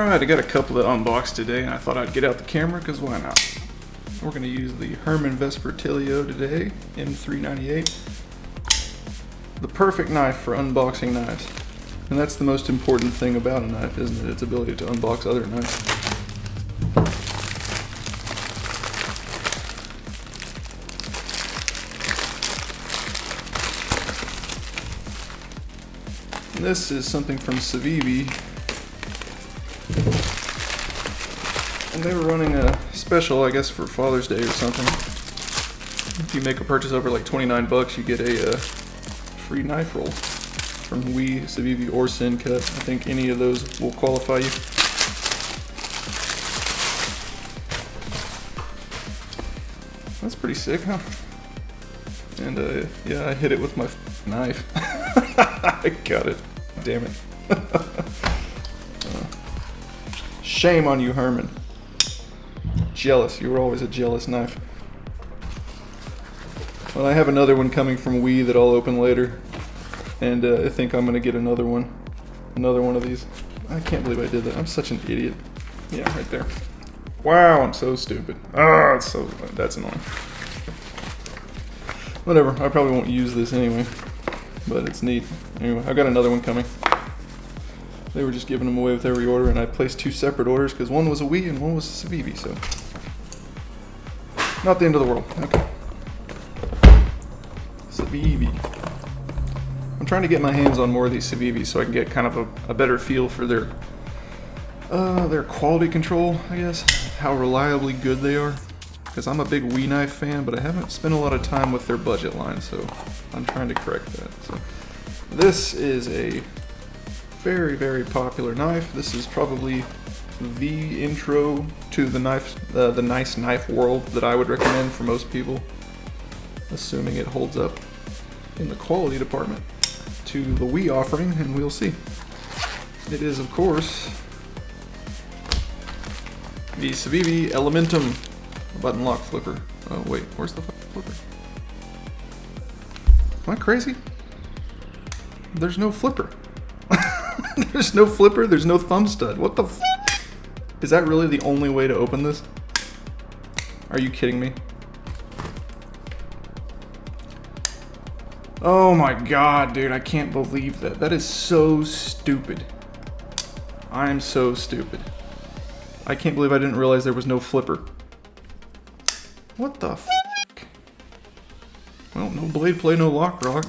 Alright, I got a couple to unbox today, and I thought I'd get out the camera, because why not? We're going to use the Herman Vespertilio today, M398. The perfect knife for unboxing knives. And that's the most important thing about a knife, isn't it? Its ability to unbox other knives. And this is something from Civivi. And they were running a special, I guess, for Father's Day or something. If you make a purchase over like 29 bucks, you get a free knife roll from Civivi, or Cut. I think any of those will qualify you. That's pretty sick, huh? And yeah, I hit it with my knife. I got it. Damn it. Shame on you, Herman. Jealous. You were always a jealous knife. Well, I have another one coming from that I'll open later. And I think I'm going to get another one. Another one of these. I can't believe I did that. I'm such an idiot. Yeah, right there. Wow, I'm so stupid. Ah, that's annoying. Whatever, I probably won't use this anyway. But it's neat. Anyway, I've got another one coming. They were just giving them away with every order, and I placed two separate orders because one was a and one was a Civivi, so not the end of the world. Okay. Civivi. I'm trying to get my hands on more of these Civivi so I can get kind of a better feel for their quality control, I guess. How reliably good they are. Because I'm a big knife fan, but I haven't spent a lot of time with their budget line, so I'm trying to correct that. So this is a very, very popular knife. This is probably the intro to the nice knife world that I would recommend for most people, assuming it holds up in the quality department to the offering, and we'll see. It is, of course, the Civivi Elementum button lock flipper. Oh wait, where's the flipper? Am I crazy? There's no flipper. There's no flipper, there's no thumb stud. What the f? Is that really the only way to open this? Are you kidding me? Oh my god, dude, I can't believe that. That is so stupid. I am so stupid. I can't believe I didn't realize there was no flipper. What the f? Well, no blade play, no lock rock.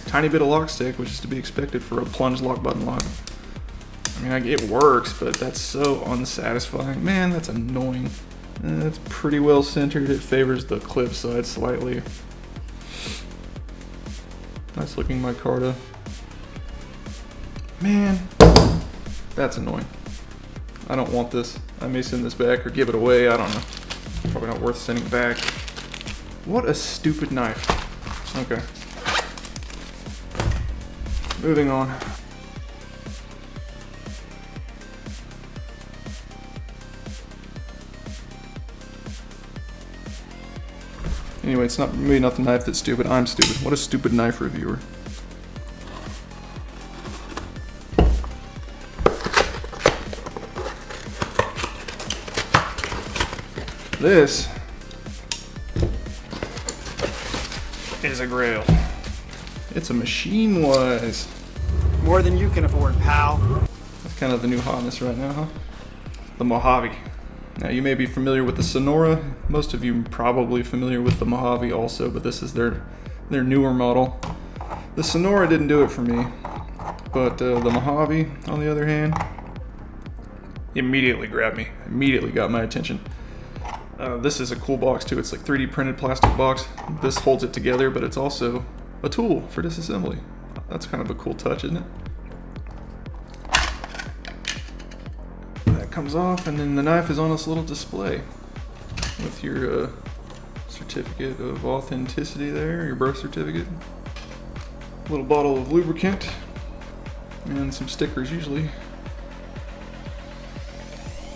Tiny bit of lock stick, which is to be expected for a plunge lock button lock. I mean, it works, but that's so unsatisfying. Man, that's annoying. It's pretty well centered. It favors the clip side slightly. Nice looking micarta. Man, that's annoying. I don't want this. I may send this back or give it away. I don't know. Probably not worth sending back. What a stupid knife. Okay. Moving on. Anyway, it's maybe not the knife that's stupid. I'm stupid. What a stupid knife reviewer. This is a grail. It's a MachineWise. More than you can afford, pal. That's kind of the new hotness right now, huh? The Mojave. Now, you may be familiar with the Sonora. Most of you are probably familiar with the Mojave also, but this is their newer model. The Sonora didn't do it for me, but the Mojave, on the other hand, immediately grabbed me. Immediately got my attention. This is a cool box too. It's like 3D printed plastic box. This holds it together, but it's also a tool for disassembly. That's kind of a cool touch, isn't it? That comes off, and then the knife is on this little display with your certificate of authenticity there, your birth certificate. A little bottle of lubricant, and some stickers usually.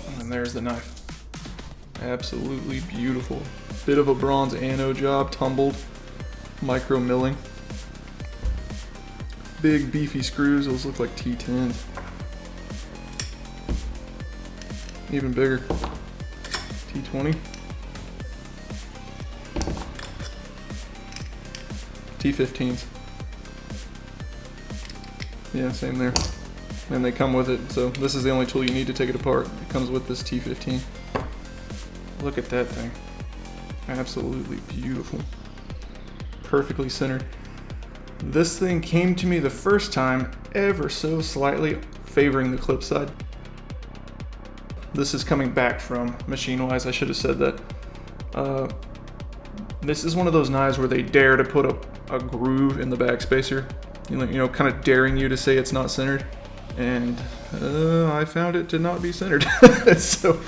And then there's the knife. Absolutely beautiful. Bit of a bronze anode job, tumbled, micro milling. Big beefy screws, those look like T10s. even bigger. T20. T15s. Yeah, same there. And they come with it, so this is the only tool you need to take it apart. It comes with this T15. Look at that thing. Absolutely beautiful. Perfectly centered. This thing came to me the first time ever so slightly favoring the clip side. This is coming back from MachineWise, I should have said that. This is one of those knives where they dare to put a groove in the backspacer. You know, kind of daring you to say it's not centered. And I found it to not be centered. So,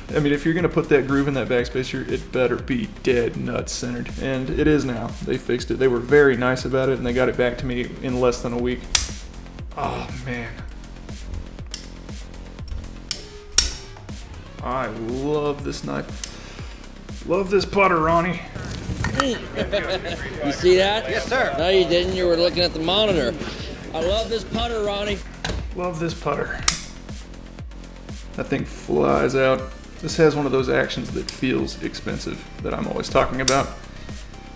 I mean, if you're going to put that groove in that backspacer, it better be dead nuts centered. And it is now. They fixed it. They were very nice about it, and they got it back to me in less than a week. Oh, man. I love this knife. Love this putter, Ronnie. You see that? Yes, sir. No, you didn't. You were looking at the monitor. I love this putter, Ronnie. Love this putter. That thing flies out. This has one of those actions that feels expensive that I'm always talking about.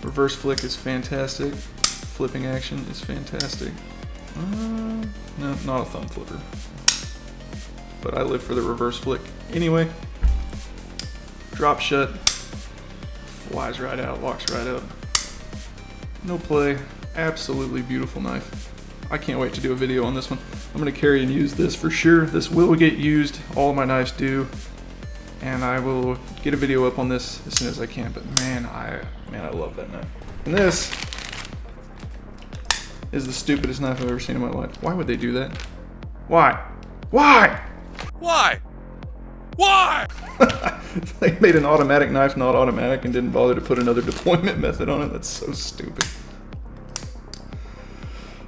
Reverse flick is fantastic. Flipping action is fantastic. No, not a thumb flipper. But I live for the reverse flick. Anyway, drop shut. Flies right out, locks right up. No play. Absolutely beautiful knife. I can't wait to do a video on this one. I'm going to carry and use this for sure. This will get used. All of my knives do. And I will get a video up on this as soon as I can. But man, I love that knife. And this is the stupidest knife I've ever seen in my life. Why would they do that? Why? Why? Why? Why? They made an automatic knife not automatic and didn't bother to put another deployment method on it. That's so stupid.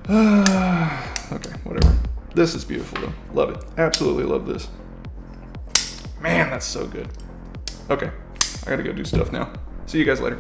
Okay, whatever. This is beautiful though. Love it. Absolutely love this. Man, that's so good. Okay, I gotta go do stuff now. See you guys later.